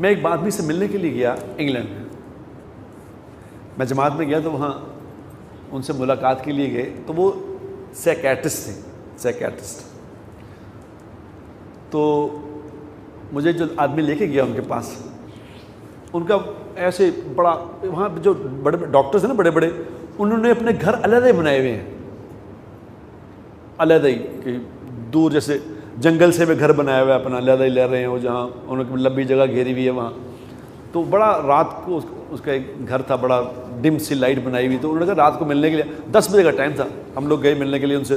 میں ایک آدمی سے ملنے کے لیے گیا انگلینڈ میں. میں جماعت میں گیا تو وہاں ان سے ملاقات کے لیے گئے, تو وہ سائیکیٹرسٹ تھے, سائیکیٹرسٹ. تو مجھے جو آدمی لے کے گیا ان کے پاس, ان کا ایسے بڑا, وہاں جو بڑے ڈاکٹرز ہیں نا بڑے بڑے, انہوں نے اپنے گھر علیحدہ بنائے ہوئے ہیں, علیحدہ ہی, کہ دور جیسے جنگل سے میں گھر بنایا ہوا ہے اپنا, علیحدہ ہی لے رہے ہیں وہ, جہاں انہوں نے لمبی جگہ گھیری ہوئی ہے وہاں. تو بڑا رات کو اس کا ایک گھر تھا, بڑا ڈم سی لائٹ بنائی ہوئی. تو انہوں نے کہا رات کو ملنے کے لیے 10 بجے کا ٹائم تھا, ہم لوگ گئے ملنے کے لیے ان سے.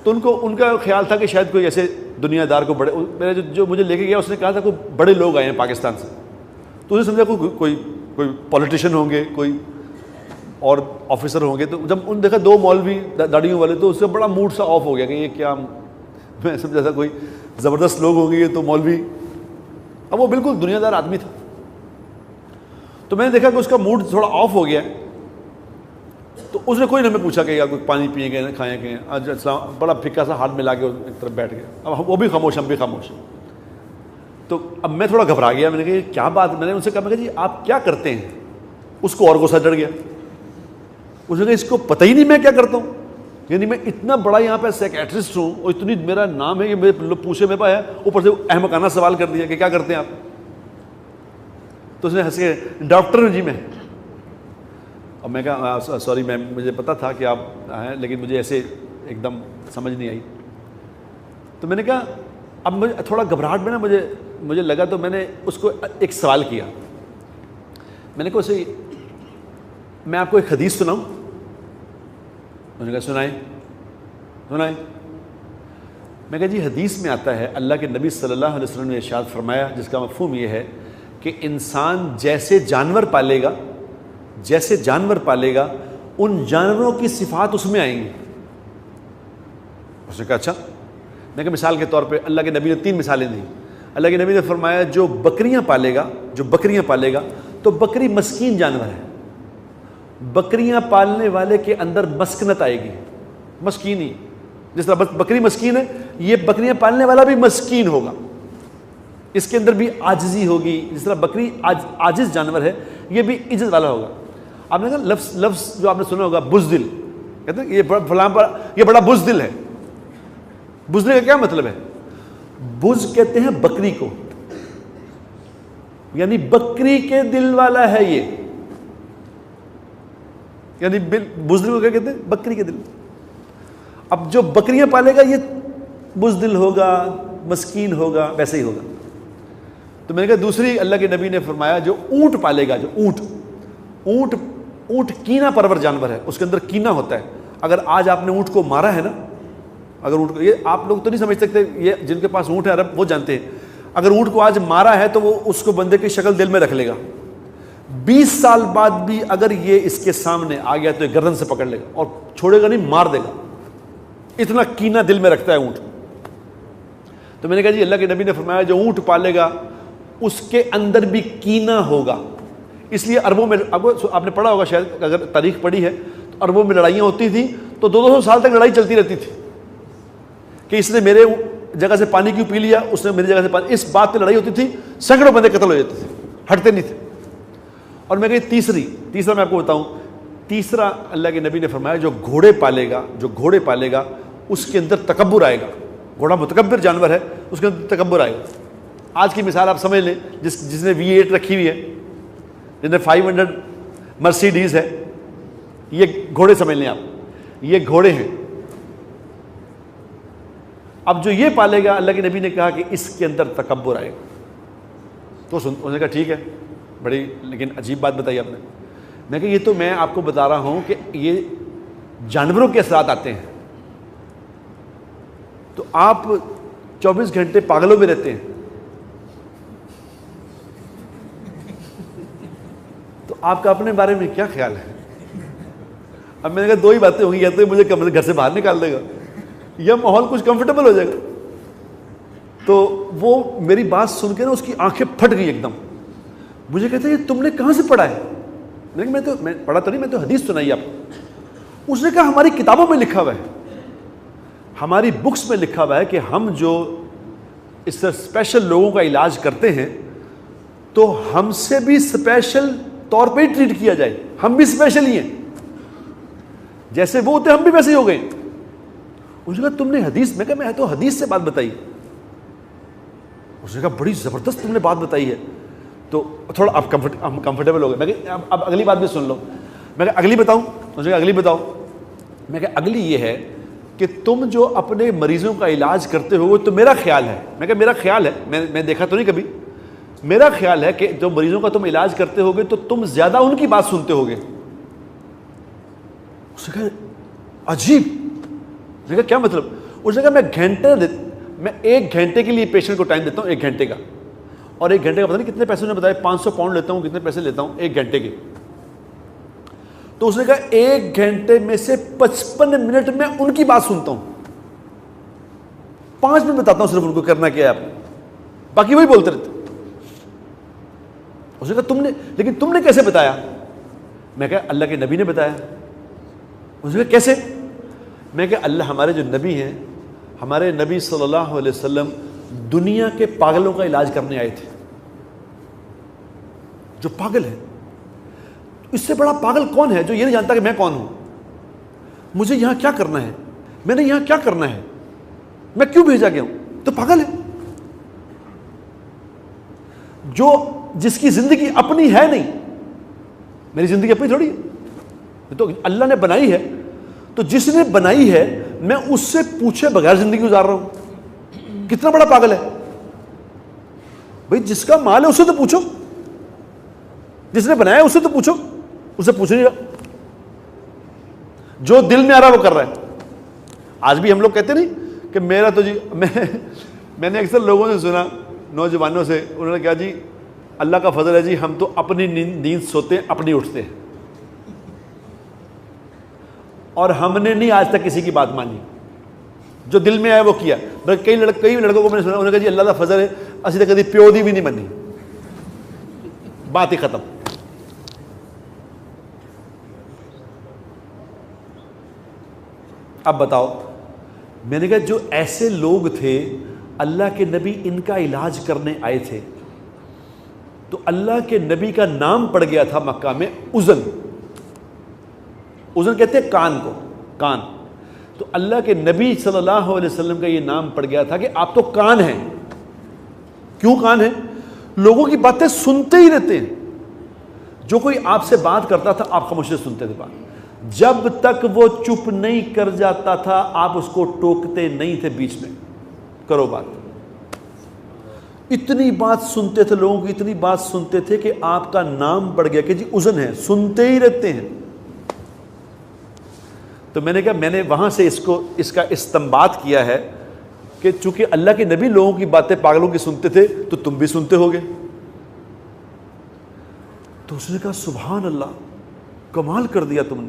تو ان کا خیال تھا کہ شاید کوئی ایسے دنیا دار کو بڑے, میرا جو مجھے لے کے گیا اس نے کہا تھا کوئی بڑے لوگ آئے ہیں پاکستان سے. تو انہیں سمجھا کوئی پولیٹیشین ہوں گے, کوئی اور آفیسر ہوں گے. تو جب ان دیکھا 2 مولوی داڑھیوں والے, تو اس سے بڑا موڈ سا آف ہو گیا کہ یہ کیا, میں سمجھا تھا کوئی زبردست لوگ ہوں گے یہ تو مولوی. اب وہ بالکل دنیا دار آدمی تھا. تو میں نے دیکھا کہ اس کا موڈ تھوڑا آف ہو گیا. تو اس نے کوئی نہ ہمیں پوچھا کہ یا کوئی پانی پیے گئے, کھائیں گئے, آج السلام, بڑا پھکا سا ہاتھ ملا کے ایک طرف بیٹھ گیا. اب وہ بھی خاموش, ہم بھی خاموش. تو اب میں تھوڑا گھبرا گیا, میں نے کہا یہ کیا بات, میں نے ان سے کہا, میں کہا جی آپ کیا کرتے ہیں؟ اس کو اور غصہ چڑھ گیا. اس نے کہا اس کو پتہ ہی نہیں میں کیا کرتا ہوں, یعنی میں اتنا بڑا یہاں پہ سائیکیٹرسٹ ہوں اور اتنی میرا نام ہے کہ میرے پوچھے میں پایا, اوپر سے احمقانہ سوال کر دیا کہ کیا کرتے ہیں آپ. تو اس نے ہنس کے ڈاکٹر ہوں جی میں. اور میں کہا سوری میم, مجھے پتا تھا کہ آپ ہیں لیکن مجھے ایسے ایک دم سمجھ نہیں آئی. تو میں نے کہا اب مجھے تھوڑا گھبراہٹ میں نا مجھے لگا, تو میں نے اس کو ایک سوال کیا. میں نے کہا اسے میں آپ کو ایک حدیث سناؤں؟ انہوں نے کہا سنائیں. میں کہا جی حدیث میں آتا ہے, اللہ کے نبی صلی اللہ علیہ وسلم نے ارشاد فرمایا, جس کا مفہوم یہ ہے کہ انسان جیسے جانور پالے گا ان جانوروں کی صفات اس میں آئیں گی. اس نے کہا اچھا. میں کہا مثال کے طور پہ اللہ کے نبی نے 3 مثالیں دیں. اللہ کے نبی نے فرمایا جو بکریاں پالے گا تو بکری مسکین جانور ہے. بکریاں پالنے والے کے اندر مسکنت آئے گی, مسکینی. جس طرح بکری مسکین ہے, یہ بکریاں پالنے والا بھی مسکین ہوگا, اس کے اندر بھی عاجزی ہوگی. جس طرح بکری عاجز جانور ہے, یہ بھی عزت والا ہوگا. آپ نے کہا لفظ جو آپ نے سنا ہوگا بزدل, کہتے ہیں یہ بڑا بزدل ہے. بزدل کا کیا مطلب ہے؟ بز کہتے ہیں بکری کو, یعنی بکری کے دل والا ہے یہ, یعنی بزدل کو کیا کہتے ہیں؟ بکری کے دل. اب جو بکریاں پالے گا یہ بزدل ہوگا, مسکین ہوگا, ویسے ہی ہوگا. تو میں نے کہا دوسری, اللہ کے نبی نے فرمایا جو اونٹ پالے گا, جو اونٹ کینہ پرور جانور ہے, اس کے اندر کینہ ہوتا ہے. اگر آج آپ نے اونٹ کو مارا ہے نا, اگر اونٹ کو, یہ آپ لوگ تو نہیں سمجھ سکتے, یہ جن کے پاس اونٹ ہے عرب وہ جانتے ہیں. اگر اونٹ کو آج مارا ہے تو وہ اس کو بندے کی شکل دل میں رکھ لے گا. 20 سال بعد بھی اگر یہ اس کے سامنے آ گیا تو یہ گردن سے پکڑ لے گا اور چھوڑے گا نہیں, مار دے گا. اتنا کینہ دل میں رکھتا ہے اونٹ. تو میں نے کہا جی اللہ کے نبی نے فرمایا جو اونٹ پالے گا اس کے اندر بھی کینہ ہوگا. اس لیے عربوں میں, آپ نے پڑھا ہوگا شاید, اگر تاریخ پڑھی ہے تو عربوں میں لڑائیاں ہوتی تھیں تو 200 سال تک لڑائی چلتی رہتی تھی کہ اس نے میرے جگہ سے پانی کیوں پی لیا, اس نے میری جگہ سے پانی, اس بات پہ لڑائی ہوتی تھی, سینکڑوں بندے قتل ہو جاتے تھے, ہٹتے نہیں تھے. اور میں کہی تیسرا میں آپ کو بتاؤں, تیسرا اللہ کے نبی نے فرمایا جو گھوڑے پالے گا اس کے اندر تکبر آئے گا. گھوڑا متکبر جانور ہے, اس کے اندر تکبر آئے گا. آج کی مثال آپ سمجھ لیں, جس نے V8 رکھی ہوئی ہے, جس نے 500 مرسیڈیز ہے, یہ گھوڑے سمجھ لیں آپ, یہ گھوڑے ہیں. اب جو یہ پالے گا, اللہ کے نبی نے کہا کہ اس کے اندر تکبر آئے گا. تو انہوں نے کہا ٹھیک ہے, بڑی لیکن عجیب بات بتائی آپ نے. میں کہ یہ تو میں آپ کو بتا رہا ہوں کہ یہ جانوروں کے اثرات آتے ہیں, تو آپ 24 گھنٹے پاگلوں میں رہتے ہیں. تو آپ کا اپنے بارے میں کیا خیال ہے؟ اب میں نے کہا 2 ہی باتیں ہوں گی, یا تو مجھے گھر سے باہر نکال دے گا یا ماحول کچھ کمفرٹیبل ہو جائے گا. تو وہ میری بات سن کے نا اس کی آنکھیں پھٹ گئی ایک دم. مجھے کہتے ہیں یہ تم نے کہاں سے پڑھا ہے؟ میں پڑھا تو نہیں, میں تو حدیث سنائی آپ کو. اس نے کہا ہماری کتابوں میں لکھا ہوا ہے, ہماری بکس میں لکھا ہوا ہے کہ ہم جو اس سے اسپیشل لوگوں کا علاج کرتے ہیں تو ہم سے بھی اسپیشل طور پہ ہی ٹریٹ کیا جائے, ہم بھی اسپیشل ہی ہیں, جیسے وہ ہوتے ہم بھی ویسے ہی ہو گئے. اس نے کہا تم نے حدیث, میں کہا میں تو حدیث سے بات بتائی. اس نے کہا بڑی زبردست تم نے بات بتائی ہے, تو تھوڑا اب کمفرٹیبل ہو گئے. میں کہ اب اگلی بات بھی سن لو. میں کہ اگلی بتاؤں؟ اس نے کہا اگلی بتاؤ. میں کہ اگلی یہ ہے کہ تم جو اپنے مریضوں کا علاج کرتے ہو تو میرا خیال ہے, میں کہ میرا خیال ہے, میں دیکھا تو نہیں کبھی, میرا خیال ہے کہ جو مریضوں کا تم علاج کرتے ہوگے تو تم زیادہ ان کی بات سنتے ہوگے. اس نے کہا عجیب. میں نے کہا کیا مطلب؟ اس نے کہا میں 1 گھنٹے کے لیے پیشنٹ کو ٹائم دیتا ہوں, 1 گھنٹے کا, اور 1 گھنٹے کا پتہ نہیں کتنے پیسے نے بتایا, 500 پاؤنڈ لیتا ہوں, کتنے پیسے لیتا ہوں 1 گھنٹے کے. تو اس نے کہا 1 گھنٹے میں سے 55 منٹ میں ان کی بات سنتا ہوں, 5 منٹ بتاتا ہوں صرف ان کو کرنا کیا ہے آپ نے, باقی وہی بولتے رہتے. اس نے کہا لیکن تم نے کیسے بتایا؟ میں کہا اللہ کے نبی نے بتایا. اس نے کہا کیسے؟ میں کہ اللہ, ہمارے جو نبی ہیں, ہمارے نبی صلی اللہ علیہ وسلم دنیا کے پاگلوں کا علاج کرنے آئے تھے. جو پاگل ہے, اس سے بڑا پاگل کون ہے جو یہ نہیں جانتا کہ میں کون ہوں, مجھے یہاں کیا کرنا ہے, میں نے یہاں کیا کرنا ہے, میں کیوں بھیجا گیا ہوں؟ تو پاگل ہے. جس کی زندگی اپنی ہے نہیں, میری زندگی اپنی تھوڑی ہے, تو اللہ نے بنائی ہے, تو جس نے بنائی ہے میں اس سے پوچھے بغیر زندگی گزار رہا ہوں. کتنا بڑا پاگل ہے بھائی. جس کا مال ہے اسے تو پوچھو, جس نے بنایا اسے تو پوچھو, اسے پوچھ نہیں رہا, جو دل میں آ رہا وہ کر رہا ہے. آج بھی ہم لوگ کہتے نہیں کہ میرا تو جی, میں نے اکثر لوگوں سے سنا, نوجوانوں سے, انہوں نے کہا جی اللہ کا فضل ہے جی, ہم تو اپنی نیند سوتے ہیں, اپنی اٹھتے ہیں, اور ہم نے نہیں آج تک کسی کی بات مانی, جو دل میں آیا وہ کیا. کئی لڑکوں کو میں نے سنا, انہوں نے کہا جی اللہ کا فضل ہے اسی تو کبھی پیو دی بھی نہیں بنی, بات ہی ختم. اب بتاؤ, میں نے کہا جو ایسے لوگ تھے اللہ کے نبی ان کا علاج کرنے آئے تھے, تو اللہ کے نبی کا نام پڑ گیا تھا مکہ میں اذن. اذن کہتے ہیں کان کو, کان. تو اللہ کے نبی صلی اللہ علیہ وسلم کا یہ نام پڑ گیا تھا کہ آپ تو کان ہیں. کیوں کان ہیں؟ لوگوں کی باتیں سنتے ہی رہتے ہیں. جو کوئی آپ سے بات کرتا تھا آپ خاموشی سے سنتے تھے بات, جب تک وہ چپ نہیں کر جاتا تھا آپ اس کو ٹوکتے نہیں تھے بیچ میں, کرو بات. اتنی بات سنتے تھے, لوگوں کی اتنی بات سنتے تھے کہ آپ کا نام پڑ گیا کہ جی اذن ہے, سنتے ہی رہتے ہیں. تو میں نے کہا میں نے وہاں سے اس کا استنباط کیا ہے کہ چونکہ اللہ کے نبی لوگوں کی باتیں پاگلوں کی سنتے تھے تو تم بھی سنتے ہوگے. تو اس نے کہا سبحان اللہ, کمال کر دیا تم نے.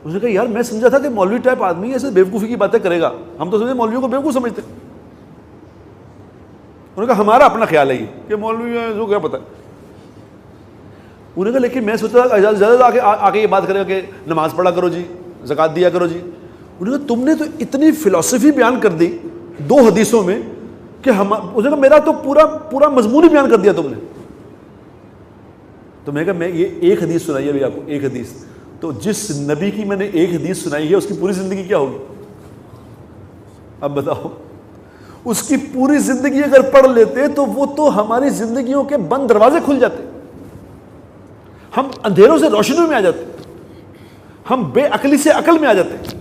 اس نے کہا یار میں سمجھا تھا کہ مولوی ٹائپ آدمی ایسے بیوقوفی کی باتیں کرے گا, ہم تو سمجھے مولویوں کو بیوقوف سمجھتے. انہوں نے کہا ہمارا اپنا خیال ہے یہ کہ مولوی ہے جو کیا پتہ. انہوں نے کہا لیکن میں سوچا تھا زیادہ آ کے یہ بات کرے گا کہ نماز پڑھا کرو جی, زکوٰۃ دیا کرو جی. انہوں نے کہا تم نے تو اتنی فلسفی بیان کر دی 2 حدیثوں میں کہ اس نے کہا میرا تو پورا مضمون ہی بیان کر دیا تم نے. تو میں نے کہا میں یہ ایک حدیث سنائی ہے ابھی آپ کو, ایک حدیث. تو جس نبی کی میں نے ایک حدیث سنائی ہے اس کی پوری زندگی کیا ہوگی؟ اب بتاؤ, اس کی پوری زندگی اگر پڑھ لیتے تو وہ تو ہماری زندگیوں کے بند دروازے کھل جاتے, ہم اندھیروں سے روشنیوں میں آ جاتے, ہم بے عقلی سے عقل میں آ جاتے.